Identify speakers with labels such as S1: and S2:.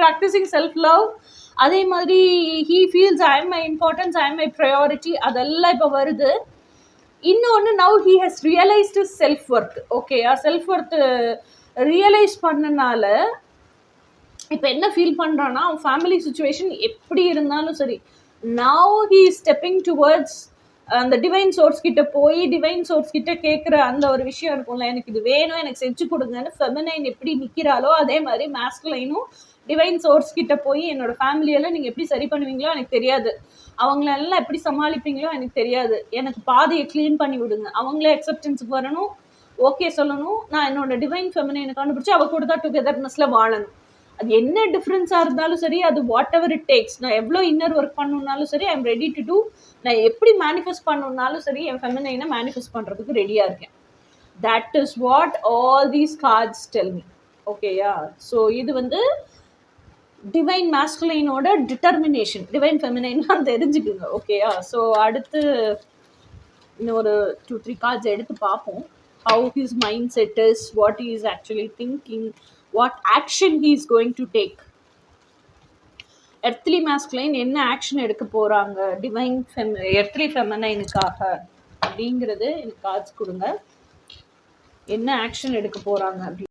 S1: Practising self love. அதே மாதிரி he feels I am my importance, I am my priority, அதெல்லாம் இப்போ வருது. இன்னொன்று, now he has realised is self worth. ஓகேயா, செல்ஃப் ஒர்த் ரியலைஸ் பண்ணனால இப்போ என்ன ஃபீல் பண்ணுறான்னா, அவன் ஃபேமிலி சுச்சுவேஷன் எப்படி இருந்தாலும் சரி, நவ் ஹீ ஸ்டெப்பிங் டுவர்ட்ஸ் அந்த டிவைன் சோர்ஸ் கிட்ட போய் டிவைன் சோர்ஸ் கிட்ட கேட்குற அந்த ஒரு விஷயம் இருக்கும்ல, எனக்கு இது வேணும், எனக்கு செஞ்சு கொடுங்கன்னு ஃபெமினைன் எப்படி நிற்கிறாளோ அதே மாதிரி மேஸ்குலைனும் டிவைன் சோர்ஸ் கிட்ட போய் என்னோட ஃபேமிலியெல்லாம் நீங்கள் எப்படி சரி பண்ணுவீங்களோ எனக்கு தெரியாது, அவங்களெல்லாம் எப்படி சமாளிப்பீங்களோ எனக்கு தெரியாது, எனக்கு பாதையை க்ளீன் பண்ணி விடுங்க, அவங்களே அக்செப்டன்ஸுக்கு வரணும், ஓகே சொல்லணும், நான் என்னோட டிவைன் ஃபெமினைனை கண்டுபிடிச்சி அவள் கூட தான் டுகெதர்னஸில் வாழணும். அது என்ன டிஃப்ரென்ஸாக இருந்தாலும் சரி, அது வாட் எவர் இட் டேக்ஸ், நான் எவ்வளோ இன்னர் ஒர்க் பண்ணணுன்னாலும் சரி, I am ready to do. நான் எப்படி மேனிஃபெஸ்ட் பண்ணணுன்னாலும் சரி, என் ஃபெமினைனை மேனிஃபெஸ்ட் பண்ணுறதுக்கு ரெடியாக இருக்கேன். That is what all these cards tell me. ஓகேயா, ஸோ இது வந்து டிவைன் மேஸ்குலைனோட டிட்டர்மினேஷன், டிவைன் ஃபெமினைன்லாம் தெரிஞ்சுக்குங்க. ஓகேயா, ஸோ அடுத்து இன்னொரு 2-3 கார்ட்ஸ் எடுத்து பார்ப்போம். How his mindset is, what he is actually thinking, what action he is going to take. Earthly masculine என்ன ஆக்ஷன் எடுக்க போகிறாங்க டிவைன் எர்த்லி ஃபெமினைனுக்காக அப்படிங்கிறது எனக்கு கார்ட்ஸ் கொடுங்க. என்ன ஆக்ஷன் எடுக்க போகிறாங்க அப்படி